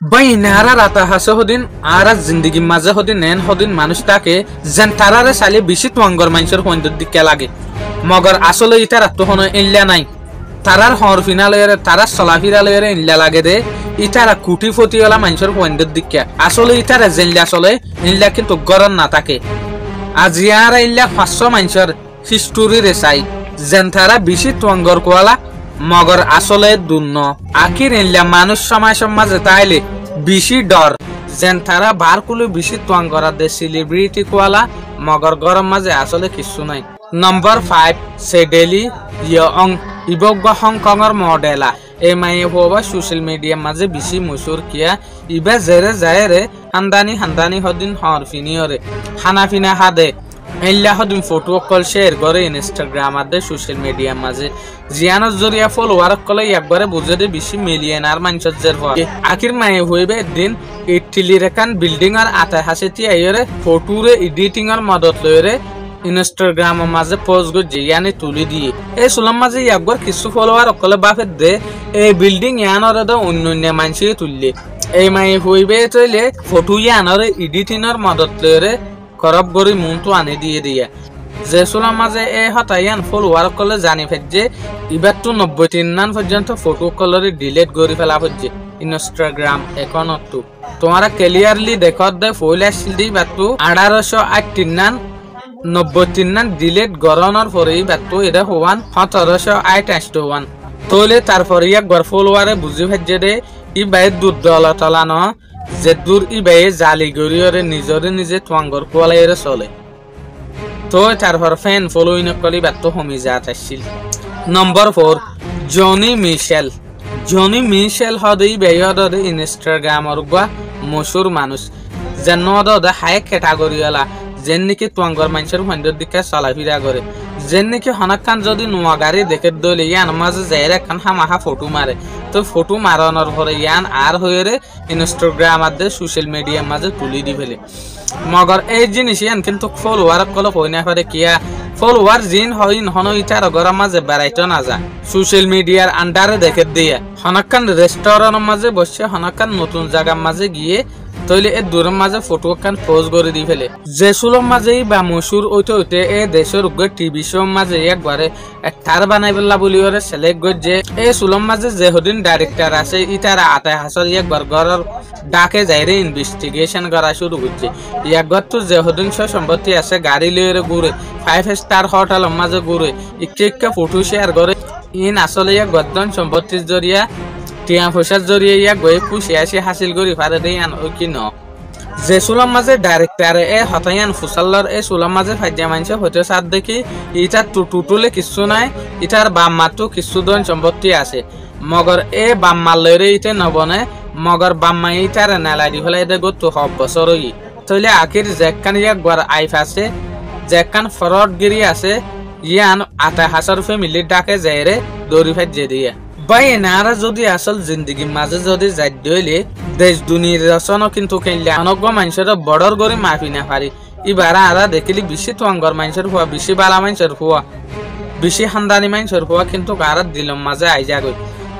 বাইনারা রাতা হাসে হদিন আরা জিন্দগি মাঝে হদিন নেন হদিন মানুষ তাকে যেন তারারে চাইলে বেশি তোয়াঙ্গর মানুষের হইন্দর দিকে লাগে মগর আসলে ইটার আত্মহন ইল্লা নাই তারার হর ফিনালয়ের তারার চলাফিরালয়ের ইল্লা লাগে দে ইটারা কুটি ফটিওয়ালা মানুষের হইন্দর দিকে আসলে ইটারা জেনলা চলে ইল্লা কিন্তু গরম না থাকে আজিয়ারা ইল্লা 500 মানুষের হিস্টোরি রে চাই যেন তারা বেশি তোয়াঙ্গর কোয়ালা মগর আসলে দুন্ন আখির ইল্লা মানুষ সমাজে তাইলে বেশি ডর যেন তারা বারকুলে বেশি তোয়াং করা দে সেলিব্রিটি কোয়ালা মগর গরম মাঝে আসলে কিছু নাই। নম্বর 5 সেডেলি ইয়ং ইবগ হংকংয়ের মডেলা এই মায়ে হওয়া সোশ্যাল মিডিয়া মাঝে বেশি মশুর কিয়া ইবা জেরে জায়রে হান্দানি হদিন হর ফিনিয়রে খানা ফিনা হাদে এল্লা হদিন ফটো কল শেয়ার করে ইনস্টাগ্রাম আদে সোশ্যাল মিডিয়া মাঝে জিয়ানোর জরিয়া ফলোয়ার কলে একবারে বুঝে দে বেশি মিলিয়ন আর মানুষের জের হয় আখির মায়ে হইবে দিন ইটলি রেখান বিল্ডিং আর আতা হাসেতি আইরে ফটোরে এডিটিং আর মদত লয়রে ইনস্টাগ্রাম মাঝে পোস্ট গো জিয়ানে তুলি দিয়ে এই সুলাম মাঝে একবার কিছু ফলোয়ার কলে বাফের দে এই বিল্ডিং ইয়ানোর দে অন্য মানুষে তুললে এই মায়ে হইবে তইলে ফটো ইয়ানোর এডিটিং আর মদত লয়রে খরব গরি মনটো আনি দিয়ে যে সুলাম মাঝে এই হতাইয়ান ফলোয়ার কলে জানি ফেজে এবার তো 93 পর্যন্ত ফটো কলরে ডিলিট করে ফেলা হচ্ছে ইনস্টাগ্রাম অ্যাকাউন্ট তোমারা ক্লিয়ারলি দেখত দে ফইল আসছিল দি বাতু 1898 93 ডিলিট গরনের পরে বাতু এটা হওয়ান 1728 তোলে তারপরে একবার ফলোয়ারে বুঝি ফেজে দে ই বাই দূর দলতলা ন যে দূর ই বাই জালি গরিয়রে নিজে তোয়াঙ্গর কোয়ালাইরে চলে তো তারপর ফ্যান ফলোইং কলি বাত হমি যাত আসছিল। নম্বর 4 জনি মিশেল হদই বেয়দ ইনস্টাগ্রামর গা মশুর মানুষ যেন দে হাই ক্যাটাগরিয়ালা যেন নাকি তোয়াঙ্গর মানুষের হইন্দর দিকে চলাফিরা করে যেন নাকি হনাকান যদি নোয়া গাড়ি দেখে দলে ইয়ান মাঝে যাইরে কান হামাহা ফটো মারে তো ফটো মারানোর পরে ইয়ান আর হয়ে ইনস্টাগ্রাম আদে সোশ্যাল মিডিয়া মাঝে তুলি দি ফেলে মগর এই জিনিস ইয়ান কিন্তু ফলোয়ার কলে হই না পারে কিয়া ফলোয়ার জিন হইন হন ইটার গরম মাঝে বেড়াইতো না যা সোশ্যাল মিডিয়ার আন্ডারে দেখে দিয়ে হনাকান রেস্টুরেন্টের মাঝে বসে হনাকান নতুন জায়গার মাঝে গিয়ে তইলে এ দূরের মাঝে ফটো কান পোস্ট করে দি ফেলে যে সুলম মাঝেই বা মশুর ওইতে এ দেশের টিভি শো মাঝে একবারে একটার বানাই পেলা বলি ওরে সিলেক্ট করে যে এই সুলম মাঝে যে হদিন ডাইরেক্টর আছে ইটারা আতায় হাসর একবার ঘরের ডাকে যাইরে ইনভেস্টিগেশন করা শুরু করছে একবার তো যে হদিন সম্পত্তি আছে গাড়ি লইরে ঘুরে 5 স্টার হোটেল মাঝে ঘুরে একটা ফটো শেয়ার করে ইন আসলে এক গদ্দন সম্পত্তির জরিয়া টিয়া পয়সার জরিয়ে ইয়া গয়ে খুশি হাসিল করি পারে দেই আন ও কি ন যে সুলাম মাঝে ডাইরেক্টরে এ হতায়ান ফুসাল্লার এ সুলাম মাঝে ফাইজা মানছে হতে সাত দেখি ইটার টুটুলে কিছু নাই ইটার বাম মাতো কিছু দন সম্পত্তি আছে মগর এ বাম মালরে ইতে নবনে মগর বাম মাই ইটার নালাই দি ফেলাই দে গত হব বছরই তইলে আখির জেকান একবার আইফ আছে জেকান ফরড গিরি আছে ইয়ান আতা হাসার ফ্যামিলি ডাকে যাইরে দৌড়ি ফাইজে দিয়া ভাই এনারা যদি আসল জিন্দগি মাঝে যদি যাই দইলে দেশ দুনিয়ার রচনা কিন্তু কেনলে অনগ্য মানুষের বড়র গড়ি মাফি না পারি ইবারা আরা দেখিলি বেশি তোয়াঙ্গর মানুষের হওয়া বেশি বালা মানুষের হওয়া বেশি খানদানি মানুষের হওয়া কিন্তু গারাত দিলম মাঝে আইজা গই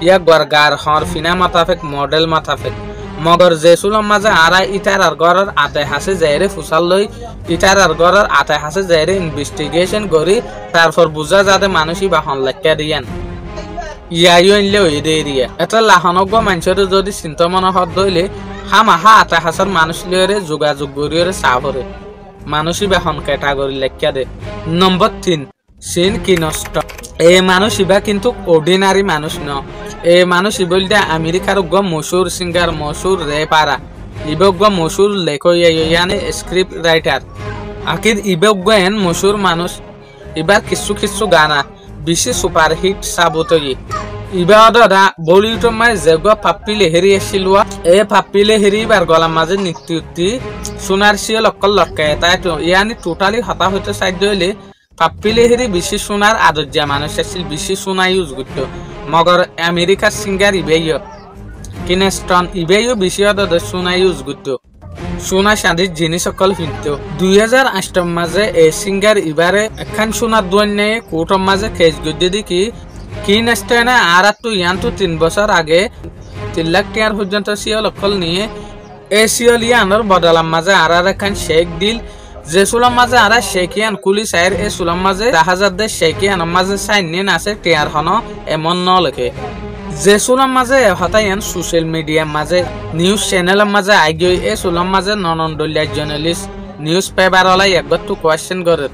ইয়া গার হর ফিনা মাথাফেক মডেল মাথাফেক মগর যে সুলম মাঝে আরা ইটার আর গড়ের আতে হাসে যাইরে ফুসাল লই ইটার আর গড়ের আতে হাসে যাইরে ইনভেস্টিগেশন করি তারপর বুঝা যাতে মানুষই বাহন লেখা দিয়ান ইয়াইও ইনলে ওই দে এরিয়া এটা লাহানজ্ঞ মানুষের যদি চিন্তা মনে হত দইলে হামাহা আতা হাসার মানুষ লিয়ে যোগাযোগ করিয়ে চাহরে মানুষই বেহন ক্যাটাগরি লেখা দে। নম্বর 3 সিন কিনস্ট এই মানুষ ইবা কিন্তু অর্ডিনারি মানুষ ন এই মানুষ বলতে আমেরিকার মশুর সিঙ্গার মশুর রেপারা ইবগ মশুর লেখক ইয়ানে স্ক্রিপ্ট রাইটার আখির ইবগ এন মশুর মানুষ এবার কিছু গানা বেশি সুপার হিট সাবতই ইবা দাদা বলিউডের মাঝে যেগ পাপ্পিলে হেরি আসিলুয়া এ পাপ্পিলে হেরি বার গলার মাঝে নিত্যুক্তি সোনার শিয়ে লক্কল লক্কায় তাই তো ইয়ানি টোটালি হতা হইতে সাধ্য হইলে পাপ্পিলে হেরি বেশি সোনার আদর্যা মানুষ আসছিল বেশি সোনা ইউজ করত মগর আমেরিকার সিঙ্গার ইবেইও কিনেস্টন ইবেইও বেশি দাদা সোনা ইউজ করত সোনা চাঁদির জিনিস সকল ফিরত 2008 মাঝে এই সিঙ্গার ইবারে এখান সোনার দোয়ান নিয়ে কোর্টের মাঝে কেস গদ্যে দেখি কি নেস্টেনে আর তো ইয়ান তো 3 বছর আগে 3 লাখ টিয়ার পর্যন্ত শিয়ল অকল নিয়ে এ শিয়ল ইয়ানোর বদলাম মাঝে আর এখান শেখ দিল যে সুলাম মাঝে আর শেখিয়ান কুলি সাইর এ সুলাম মাঝে 10,000 দে শেখিয়ান মাঝে সাইন আছে টিয়ার হন এমন ন লেখে যে সুলাম মাঝে হতায়ান সোশ্যাল মিডিয়া মাঝে নিউজ চ্যানেল মাঝে আগে এ সুলাম মাঝে ননন্দলিয়া জার্নালিস্ট নিউজ পেপার ওলাই একবার তো কোয়েশ্চেন করে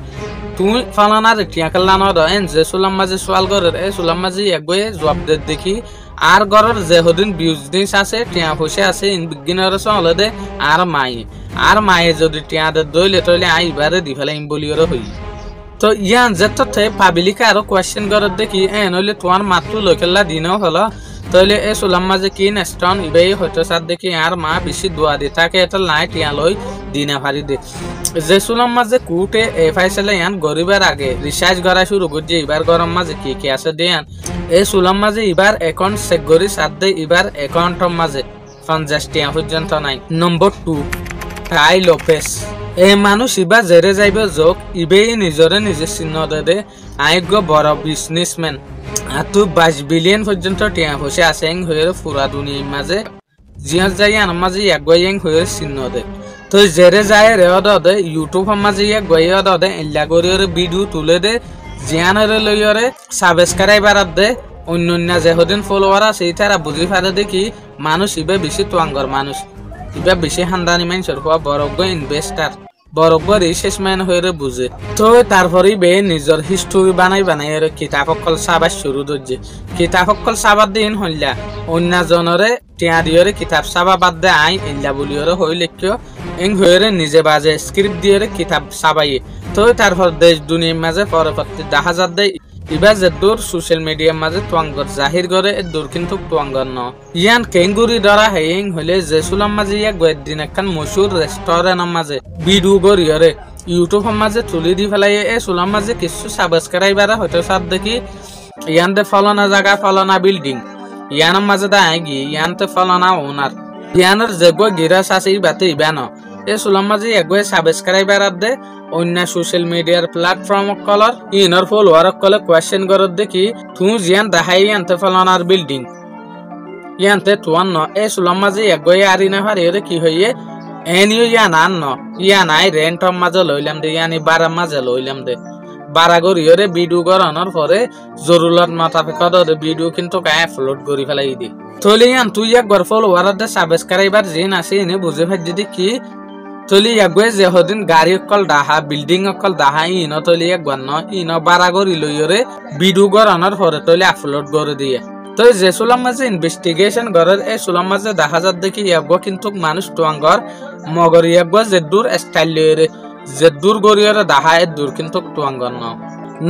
তুমি ফালানার টিয়া কাল্লানো এন যে সুলাম মাঝে সওয়াল করে এ সুলাম মাঝে একবার জবাব দে দেখি আর গরর যে হদিন বিজনেস আছে টিয়া পয়সা আছে ইন বিগিনার চলে দে আর মায়ে যদি টিয়া দে দইলে তইলে আইবারে দি ফেলাইম বলিওর হই তো ইয়ান যেতে পাবলিক আরো কোয়েশ্চেন করে দেখি এন হইলে তোমার মাত্র লইকেলা দিনও হলো তাহলে এ সুলাম মাঝে কি নেস্টন ইবাই হয়তো সার দেখি আর মা বেশি দোয়া দি থাকে এটা নাই টিয়া লই দিনে ভারি দে যে সুলাম মাঝে কুটে এ ফাইসলে ইয়ান গরিবের আগে রিসার্চ করা শুরু করছে এবার গরম মাঝে কি আছে দেয়ান এ সুলাম মাঝে এবার অ্যাকাউন্ট চেক করি সার দে এবার অ্যাকাউন্টের মাঝে 50 টিয়া পর্যন্ত নাই নম্বর 2 রাই লোপেস এ মানুষ ইবা জেরে যাইবে যোগ ইবেই নিজরে নিজে চিহ্ন দে আইগ বড় বিজনেসম্যান আতু 22 বিলিয়ন পর্যন্ত টিয়া পয়সা আছে হয়ে পুরা দুনিয়ার মাঝে জিয়াস যাই আন মাঝে একগয়ং হয়ে চিহ্ন দে তো জেরে যায় রে দে ইউটিউব মাঝে একগয় দে এলা গরিয়র ভিডিও তুলে দে জিয়ানরে লইয়রে সাবস্ক্রাইবার দে অন্যান্য যে হদিন ফলোয়ার আছে তারা বুঝি পারে দেখি মানুষ ইবে বেশি তোয়াঙ্গর মানুষ ইবা বেশি হান্দানি মানুষের হওয়া বড়জ্ঞ ইনভেস্টার বড়জ্ঞ রিসার্চম্যান হয়ে বুঝে তো তারপরে বে নিজের হিস্টোরি বানাই কিতাব অকল চাবার শুরু ধরছে কিতাব অকল চাবার দিন হইলা অন্য জনরে টিয়া দিয়রে কিতাব চাবা বাদ দে আই ইল্লা বলিয়রে হইলে কিয় এং হয়ে নিজে বাজে স্ক্রিপ্ট দিয়রে কিতাব চাবাইয়ে তো তারপর দেশ দুনিয়ার মাঝে পরবর্তী 10,000 দেয় ইবার যে দূর সোশ্যাল মিডিয়ার মাঝে তোয়াঙ্গর জাহির করে এ দূর কিন্তু তোয়াঙ্গর ন ইয়ান কেঙ্গুরি ধরা হেইং হইলে যে সুলাম মাঝে ইয়া গয়ের দিন একখান মশুর রেস্টুরেন্টের মাঝে ভিডিও করিয়রে ইউটিউবের মাঝে তুলি দি ফেলাই এ সুলাম মাঝে কিছু সাবস্ক্রাইবার হয়তো সার দেখি ইয়ান দে ফলানা জায়গা ফলানা বিল্ডিং ইয়ানের মাঝে দা আইগি ইয়ানতে ফলানা ওনার ইয়ানের যে গো গিরাস আছে ইবাতে ইবান এ সুলাম মাঝে একগো সাবস্ক্রাইবার দে অন্য সোশ্যাল মিডিয়ার প্ল্যাটফর্ম কলর ইনর ফলোয়ার কলে কোয়েশ্চেন করত দেখি তুই জিয়ান দেখাই আনতে ফলানার বিল্ডিং ইয়ানতে তুয়ান ন এ সুলাম মাঝে একগো আরি না হারিয়ে কি হইয়ে এনিও ইয়ান আন ন ইয়ান আই রেন্টর মাঝে লইলাম দে ইয়ানি বারার মাঝে লইলাম দে বারা গরিয়রে ভিডিও করানোর পরে জরুরত মোতাবেক ভিডিও কিন্তু আপলোড করি ফেলাই দি তলি ইয়ান তুই একবার ফলোয়ার দে সাবস্ক্রাইবার জিন আছে এনে বুঝে ফাই যদি কি তলি একগোয়ে যে হদিন গাড়ি অকল ডাহা বিল্ডিং অকল ডাহা ইন তলি একবার ন ইন বারা গরি লইয়রে ভিডিও করানোর পরে তলি আপলোড করে দিয়ে তো যে সুলাম মাঝে ইনভেস্টিগেশন করার এ সুলাম মাঝে 10,000 দেখি একগো কিন্তু মানুষ তোয়াঙ্গর মগর একগো যে দূর স্টাইল লইরে যে দূর গরিয়রে ডাহা এ দূর কিন্তু তোয়াঙ্গর ন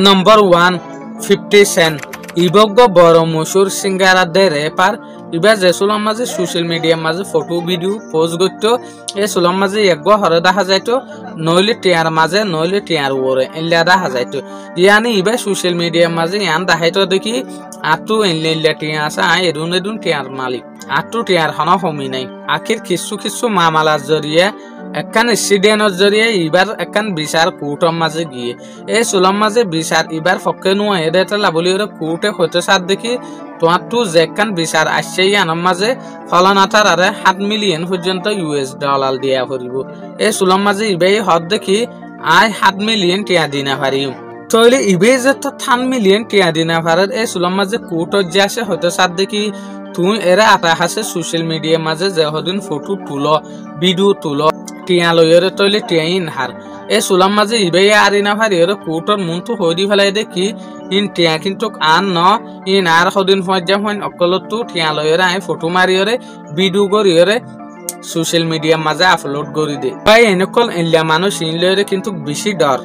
নম্বর 1 50 সেন্ট ইবগ্য বড় মশুর সিঙ্গারা দে রেপার ইবা যে সুলাম মাঝে সোশ্যাল মিডিয়ার মাঝে ফটো ভিডিও পোস্ট করতো এ সুলাম মাঝে একগো হরে দেখা যাইতো নইলে টিয়ার মাঝে নইলে টিয়ার ওরে এল্লা দেখা যাইতো ইয়ানি ইবা সোশ্যাল মিডিয়ার মাঝে ইয়ান দেখাইতো দেখি আটু এল্লা টিয়া আছে আই এদুন টিয়ার মালিক আটু টিয়ার হন হমি নাই আখির কিছু মামালার জরিয়ে একখান স্টেডিয়ামের জরিয়ে ইবার একখান বিচার কোর্টের মাঝে গিয়ে এই সুলাম মাঝে বিচার ইবার ফকে নুয়া এদেরটা লাবলি ওরা কোর্টে হইতে সার দেখি তোমার তো যে একখান বিচার আসছে ইয়ানোর মাঝে ফলানাথার আরে 7 মিলিয়ন পর্যন্ত US ডলার দিয়া করিব এই সুলাম মাঝে ইবাই হদ দেখি আই 7 মিলিয়ন টিয়া দিনা পারিম তইলে ইবাই যে তো 3 মিলিয়ন টিয়া দিনা পারার এই সুলাম মাঝে কোর্টর যে আসে হইতে সার দেখি তুই এরা আটা হাসে সোশ্যাল মিডিয়ার মাঝে যে হদিন ফটো তুলো ভিডিও তুলো টিয়া লইরে তইলে টিয়াইন হার এ সুলাম মাঝে ইবাই আরি না ভারিয়রে কোর্টর মন তো হইদি ফেলাই দেখি ইন টিয়া কিন্তু আন ন ইন আর হদিন পর্যায় হইন অকলতো টিয়া লইরে আই ফটো মারিয়রে ভিডিও করিয়রে সোশ্যাল মিডিয়ার মাঝে আপলোড করি দে ভাই এনেকল ইল্লা মানুষ ইন লইরে কিন্তু বেশি ডর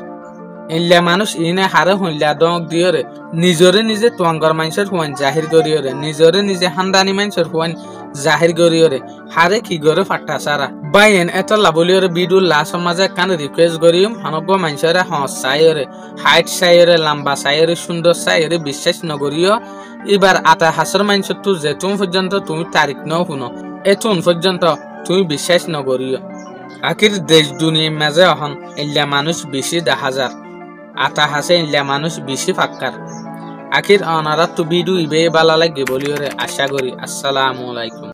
ইল্লা মানুষ ইনে হারে হইলা দক দিয়রে নিজরে নিজে তোয়াঙ্গর মানুষের হুয়ান জাহির করিয়রে নিজরে নিজে হান্দানি মানুষের হুয়ান জাহির করিয়রে হারে কি করে ফাটা সারা বাইন এত লাবলিয়রে ভিডিও লাস্ট মাঝে কান রিকোয়েস্ট করিম হানগ্য মানুষের হস চাইরে হাইট চাইরে লম্বা চাইরে সুন্দর চাইরে বিশ্বাস নগরিও এবার আটা হাসর মানুষের তো যেতুন পর্যন্ত তুমি তারিখ ন শুনো এতুন পর্যন্ত তুমি বিশ্বাস নগরিও আখির দেশ দুনিয়ার মাঝে এখন ইল্লা মানুষ বেশি 10,000 আতা হাসে ইল্লা মানুষ বেশি ফাক্কার আখির অনারা তো ভিডিও ইবে বালা লাগে বলিওরে আশা করি আসসালামু আলাইকুম।